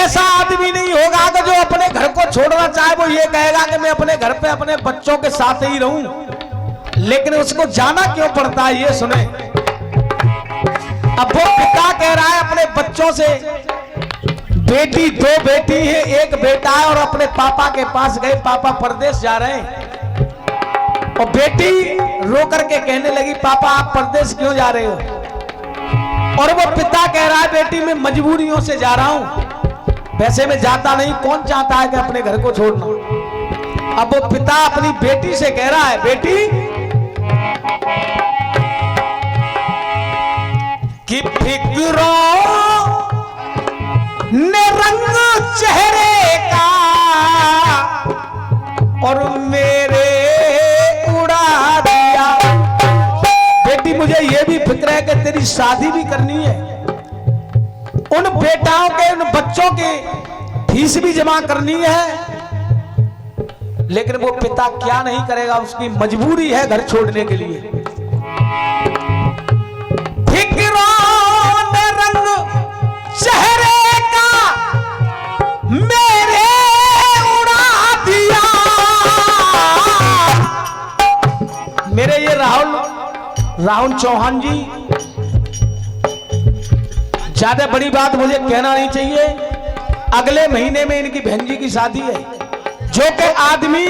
ऐसा आदमी नहीं होगा कि जो अपने घर को छोड़ना चाहे। वो ये कहेगा कि मैं अपने घर पे अपने बच्चों के साथ ही रहूं, लेकिन उसको जाना क्यों पड़ता है ये सुने। अब वो पिता कह रहा है अपने बच्चों से, बेटी दो बेटी है, एक बेटा है, और अपने पापा के पास गए, पापा परदेश जा रहे हैं। और बेटी रो करके कहने लगी, पापा आप परदेश क्यों जा रहे हो? और वो पिता कह रहा है, बेटी मैं मजबूरियों से जा रहा हूं, वैसे मैं जाता नहीं, कौन चाहता है कि अपने घर को छोड़ना। अब वो पिता अपनी बेटी से कह रहा है, बेटी कि फिक्रों ने रंग चेहरे का और मेरे उड़ा दिया। बेटी मुझे ये भी फिक्र है कि तेरी शादी भी करनी है, उन बेटाओं के उन बच्चों के फीस भी जमा करनी है, लेकिन वो पिता क्या नहीं करेगा, उसकी मजबूरी है घर छोड़ने के लिए। चेहरे का मेरे उड़ा दिया। मेरे ये राहुल चौहान जी, ज्यादा बड़ी बात मुझे कहना नहीं चाहिए। अगले महीने में इनकी बहन जी की शादी है, जो कि आदमी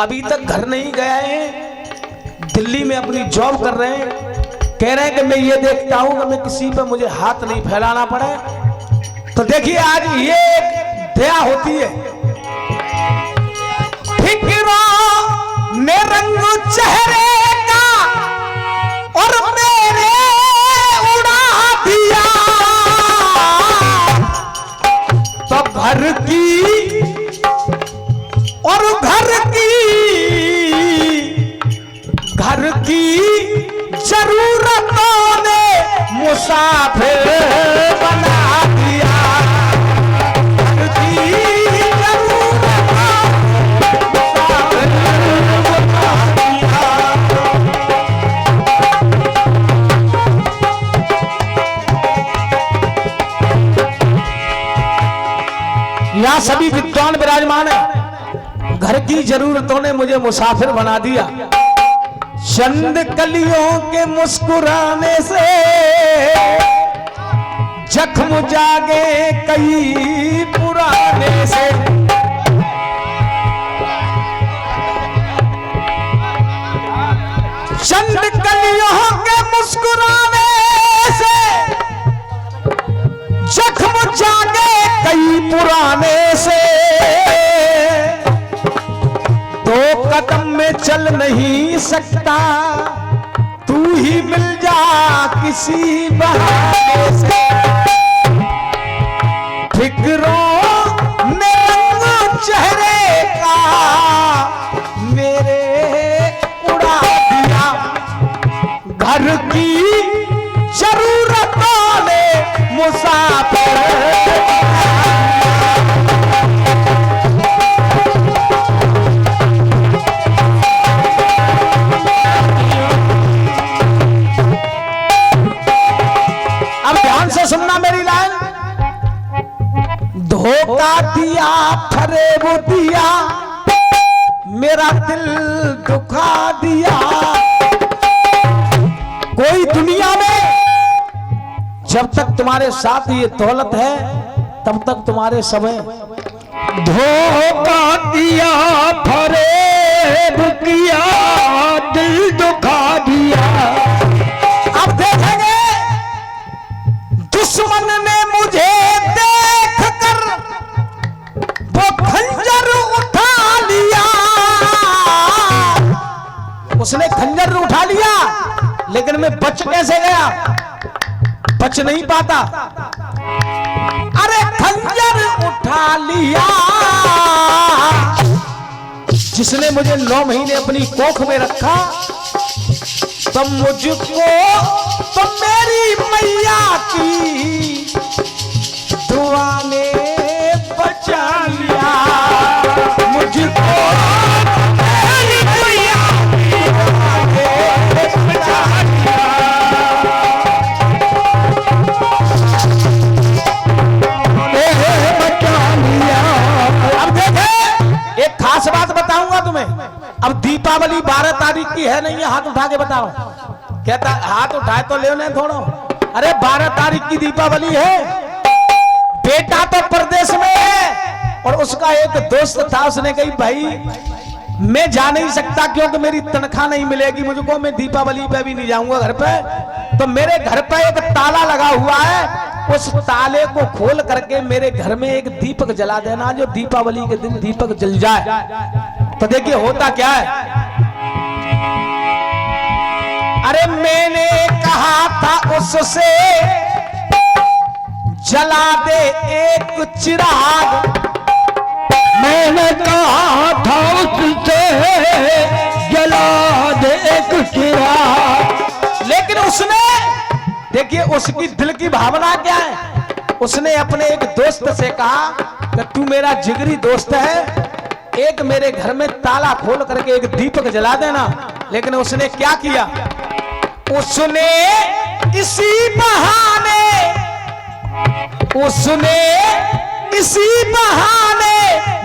अभी तक घर नहीं गया है, दिल्ली में अपनी जॉब कर रहे हैं। कह रहे हैं कि मैं ये देखता हूं कि मैं किसी पे मुझे हाथ नहीं फैलाना पड़े। तो देखिए आज ये एक दया होती है। फिक्रों ने रंग चेहरे का और मेरे उड़ा दिया। तो घर की जरूरतों ने मुसाफिर बना दिया। घर की जरूरतों मुसाफिर बना दिया। यहाँ सभी विद्वान विराजमान है। घर की जरूरतों ने मुझे मुसाफिर बना दिया। चंद कलियों के मुस्कुराने से जख्म जागे कई पुराने से। चंद कलियों के मुस्कुराने से जख्म जागे कई पुराने से। दो कदम में चल नहीं सकता, तू ही मिल जा किसी बहाने से। फिक्रों ने रंग चेहरे का मेरे उड़ा दिया। घर की जरूरतों ने मुसाफिर। सुनना मेरी लाइन। धोखा दिया, फरेब दिया, मेरा दिल दुखा दिया। कोई दुनिया में जब तक तुम्हारे साथ ये दौलत है तब तक तुम्हारे समय। धोखा दिया, फरेब किया, दिल दुखा दिया। अब देखेंगे दुश्मन ने मुझे देखकर वो खंजर उठा लिया। उसने खंजर उठा लिया, लेकिन मैं बच कैसे गया? बच नहीं पाता। अरे खंजर उठा लिया। जिसने मुझे 9 महीने अपनी कोख में रखा, तब मुझको तो मेरी मैया की दुआ ने बचा लिया। मुझको मेरी मैया की दुआ ने बचा लिया। 9 अब दीपावली 12 तारीख की है नहीं है, हाथ उठा के बताओ। कहता हाथ उठाए तो ले थोड़ो। अरे 12 तारीख की दीपावली है। बेटा तो परदेश में है और उसका एक दोस्त था, उसने कही भाई मैं जा नहीं सकता क्योंकि मेरी तनख्वाह नहीं मिलेगी मुझको, मैं दीपावली पे भी नहीं जाऊंगा घर पे। तो मेरे घर पे एक ताला लगा हुआ है, उस ताले को खोल करके मेरे घर में एक दीपक जला देना, जो दीपावली के दिन दीपक जल जाए। तो देखिए होता क्या है। अरे मैंने कहा था उससे जला दे एक चिराग, मैंने कहा था उससे जला दे एक चिराग, लेकिन उसने देखिए उसकी दिल की भावना क्या है। उसने अपने एक दोस्त से कहा कि तू मेरा जिगरी दोस्त है, एक मेरे घर में ताला खोल करके एक दीपक जला देना। लेकिन उसने क्या किया, उसने इसी बहाने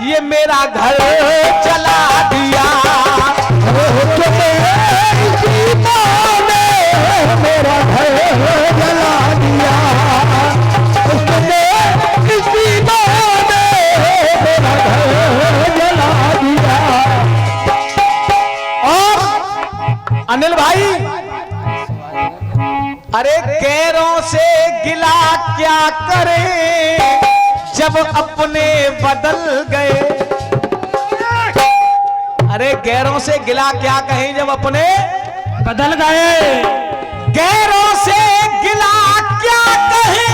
ये मेरा घर जला दिया। इसी बहाने मेरा घर जला दिया, उसने इसी बहाने मेरा घर जला दिया। और अनिल भाई, अरे गैरों से गिला क्या करे जब अपने बदल गए। अरे गैरों से गिला क्या कहें जब अपने बदल गए। गैरों से गिला क्या कहें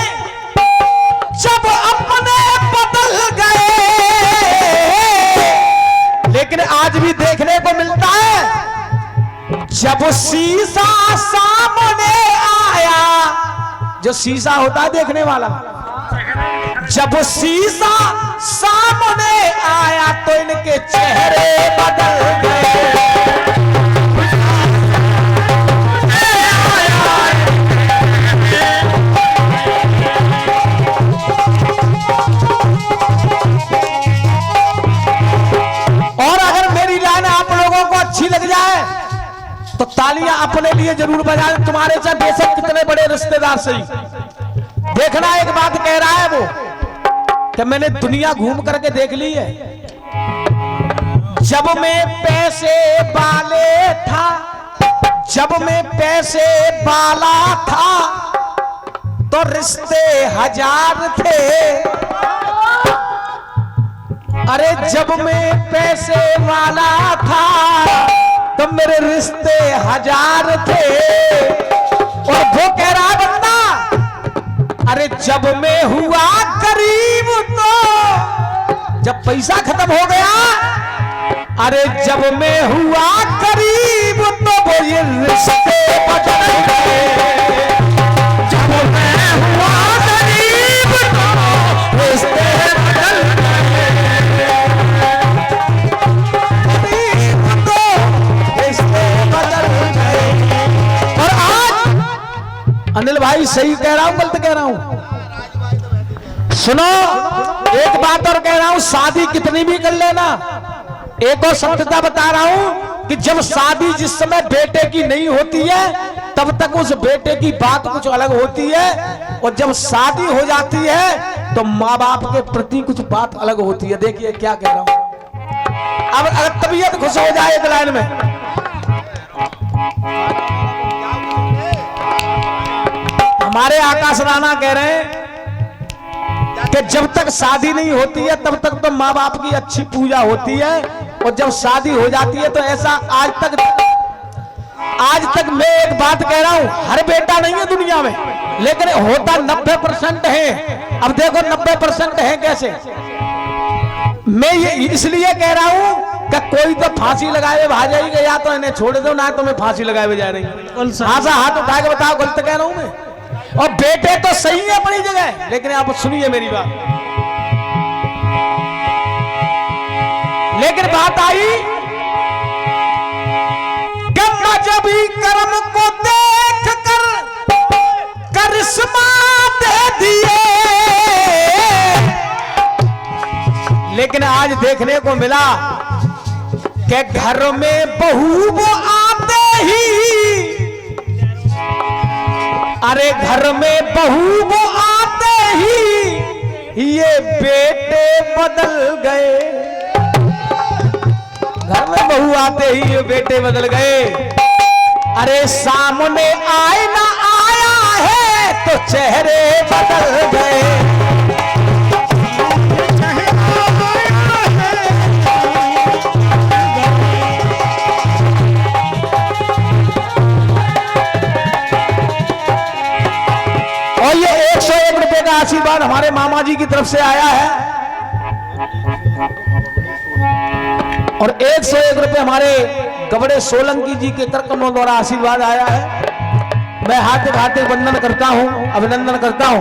जब अपने बदल गए। लेकिन आज भी देखने को मिलता है, जब शीशा सामने आया, जो शीशा होता है देखने वाला, जब शीशा सामने आया तो इनके चेहरे बदल गए। और अगर मेरी लाइन आप लोगों को अच्छी लग जाए तो तालियां अपने लिए जरूर बजाएं, तुम्हारे चाहे बेशक कितने बड़े रिश्तेदार सही। देखना एक बात कह रहा है वो कि मैंने दुनिया घूम करके देख ली है। जब मैं पैसे वाले था, जब मैं पैसे वाला था तो रिश्ते हजार थे। अरे जब मैं पैसे वाला था तो मेरे रिश्ते हजार थे। और वो कह रहा है बंदा, अरे जब मैं हुआ गरीब तो, जब पैसा खत्म हो गया, अरे जब मैं हुआ गरीब तो वो ये रिश्ते बदल गए। जब मैं हुआ गरीब तो रिश्ते बदल गए। गरीब तो रिश्ते बदल गए। और आज अनिल भाई सही कह रहा हूं गलत कह रहा हूं? सुनो, एक बात और कह रहा हूं, शादी कितनी भी कर लेना, एक और सत्यता बता रहा हूं कि जब शादी जिस समय बेटे की नहीं होती है तब तक उस बेटे की बात कुछ अलग होती है, और जब शादी हो जाती है तो माँ बाप के प्रति कुछ बात अलग होती है। देखिए क्या कह रहा हूं। अब अगर तबीयत खुश हो जाए एक लाइन में, हमारे आकाश राणा कह रहे हैं कि जब तक शादी नहीं होती है तब तक तो माँ बाप की अच्छी पूजा होती है, और जब शादी हो जाती है तो ऐसा आज तक मैं एक बात कह रहा हूं, हर बेटा नहीं है दुनिया में, लेकिन होता 90% है। अब देखो 90% है कैसे। मैं ये इसलिए कह रहा हूं कि कोई तो फांसी लगाए भाग जाएगा, या तो इन्हें छोड़ दो ना तो मैं फांसी लगाए जा रही हूं। हाथ उठा के बताओ गलत कह रहा हूं मैं? और बेटे तो सही है अपनी जगह, लेकिन आप सुनिए मेरी बात। लेकिन बात आई कि मजहबी कर्म को देख कर करिश्मा दे दिए, लेकिन आज देखने को मिला के घर में बहू वो आते ही, अरे घर में बहू वो आते ही ये बेटे बदल गए। घर में बहू आते ही ये बेटे बदल गए। अरे सामने आईना आया है तो चेहरे बदल गए। और ये 101 रुपए का आशीर्वाद हमारे मामा जी की तरफ से आया है और 101 रुपए हमारे गबड़े सोलंकी जी के कर कमलों द्वारा आशीर्वाद आया है। मैं हार्दिक हार्दिक वंदन करता हूं, अभिनंदन करता हूं।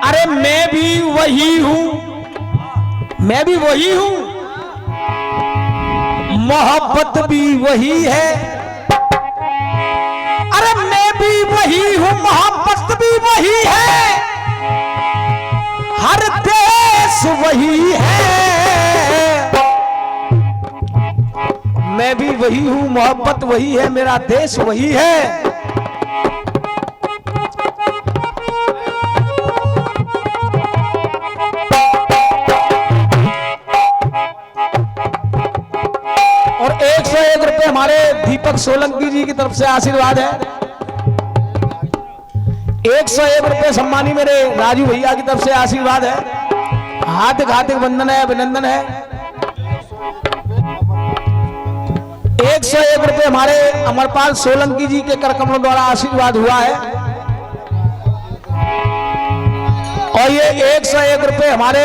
अरे मैं भी वही हूं, मैं भी वही हूं, मोहब्बत भी वही है। अरे मैं भी वही हूं, मोहब्बत भी वही है, हर देश वही है। मैं भी वही हूं, मोहब्बत वही है, मेरा देश वही है। और 101 रुपए हमारे दीपक सोलंकी जी की तरफ से आशीर्वाद है। 101 रुपए सम्मानी मेरे राजू भैया की तरफ से आशीर्वाद है। हार्दिक हार्दिक वंदन है, अभिनंदन है। 101 रुपए हमारे अमरपाल सोलंकी जी के कर कमलों द्वारा आशीर्वाद हुआ है। और ये 101 रुपए हमारे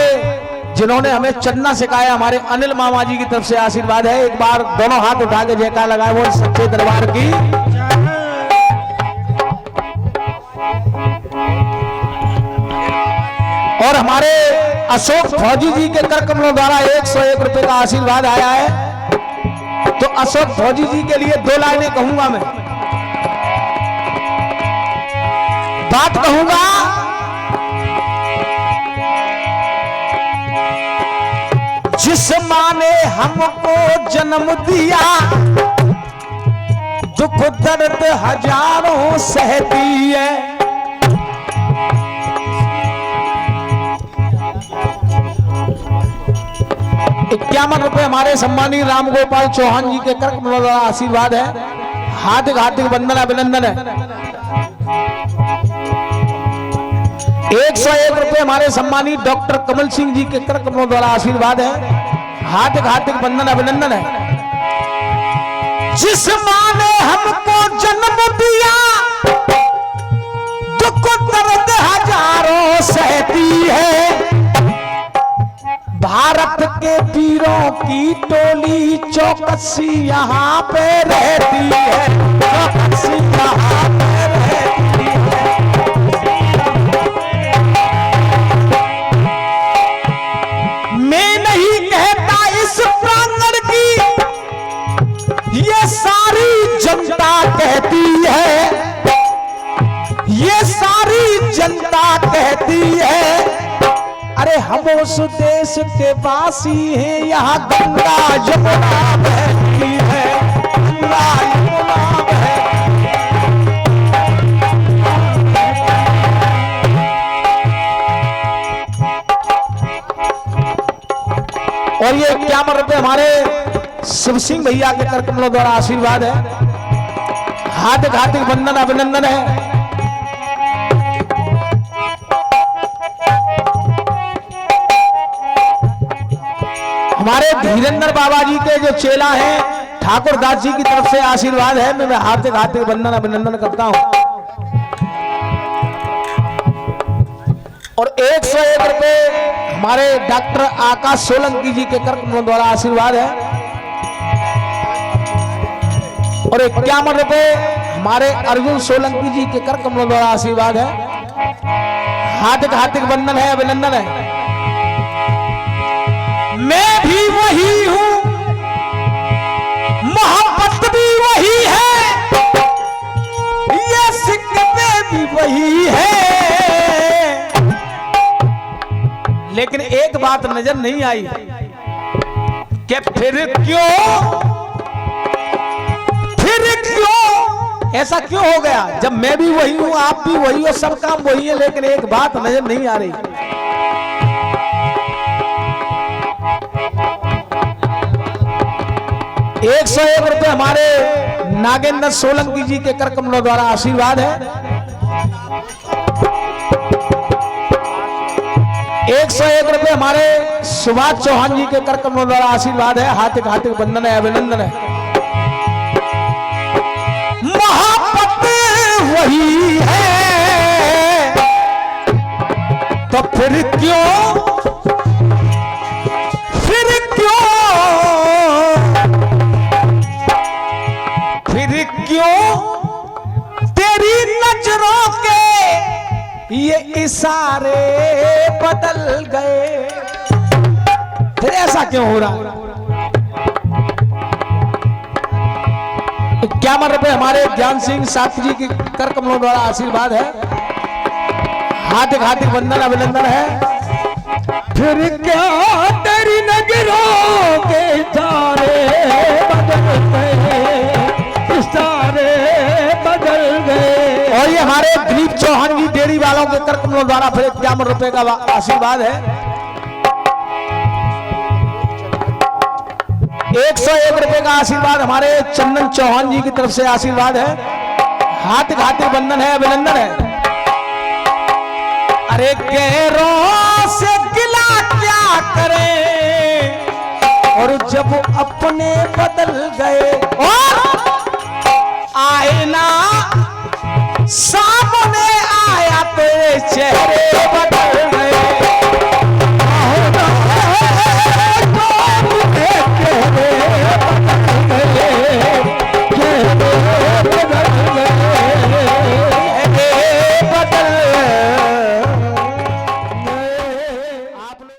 जिन्होंने हमें चलना सिखाया हमारे अनिल मामा जी की तरफ से आशीर्वाद है। एक बार दोनों हाथ उठा के जयकार लगाए वो सच्चे दरबार की। और हमारे अशोक फौजी जी के कर कमलों द्वारा 101 रुपए का आशीर्वाद आया है। तो अशोक फौजी जी के लिए 2 लाइनें कहूंगा, मैं बात कहूंगा। जिस माँ ने हमको जन्म दिया, दुख दर्द हजारों सहती है। 51 रुपए हमारे सम्मानी राम गोपाल चौहान जी के कर कमलों द्वारा आशीर्वाद है। हार्दिक हार्दिक वंदन अभिनंदन है। 101 रुपए हमारे सम्मानी डॉक्टर कमल सिंह जी के कर कमलों द्वारा आशीर्वाद है। हार्दिक हार्दिक वंदन अभिनंदन है। जिस माँ ने हमको जन्म दिया, दुख दर्द हजारों सहती है। भारत के वीरों की टोली चौकसी यहाँ पे रहती है, चौकसी यहाँ पे रहती है। मैं नहीं कहता इस प्रांगण की, ये सारी जनता कहती है, ये सारी जनता कहती है। अरे हम उस देश के वासी हैं, यहाँ गंगा यमुना बहती है, गंगा यमुना बहती है। और ये 51 रुपए हमारे शिव सिंह भैया के कर कमलों द्वारा आशीर्वाद है। हार्दिक हार्दिक वंदन अभिनंदन है। हमारे धीरेन्द्र बाबा जी के जो चेला हैं ठाकुर दास जी की तरफ से आशीर्वाद है। मैं हार्दिक हार्दिक वंदन अभिनंदन करता हूं। और 101 रुपए हमारे डॉक्टर आकाश सोलंकी जी के कर कमलों द्वारा आशीर्वाद है। और 51 रुपए हमारे अर्जुन सोलंकी जी के कर कमलों द्वारा आशीर्वाद है। हार्दिक हार्दिक वंदन है, अभिनंदन है। मैं भी वही हूं, मोहब्बत भी वही है, ये सिक्के भी वही है। लेकिन एक बात नजर नहीं आई, कि फिर क्यों ऐसा क्यों हो गया? जब मैं भी वही हूं, आप भी वही हो, सब काम वही है, लेकिन एक बात नजर नहीं आ रही। 101 रुपए हमारे नागेंद्र सोलंकी जी के कर कमलों द्वारा आशीर्वाद है। 101 रुपए हमारे सुभाष चौहान जी के कर कमलों द्वारा आशीर्वाद है। हार्दिक हार्दिक वंदन है, अभिनंदन है। मोहब्बत वही है तो फिर क्यों तेरी नजरों के ये इशारे बदल गए? फिर ऐसा क्यों हो रहा? 51 रुपए हमारे ज्ञान सिंह साथी जी के कर कमलों द्वारा आशीर्वाद है। हार्दिक हार्दिक वंदन अभिनंदन है। फिर क्या तेरी नजरों के इशारे बदल गए, इशारे बदल गए। और ये हमारे दिलीप चौहान जी डेयरी वालों के कर कमलों द्वारा फिर 51 रुपए का आशीर्वाद है। 101 रुपए का आशीर्वाद हमारे चंदन चौहान जी की तरफ से आशीर्वाद है। हार्दिक हार्दिक वंदन है, अभिनंदन है। अरे गैरों से गिला क्या करें, और जब अपने बदल गए और आईना सामने आया तेरे चेहरे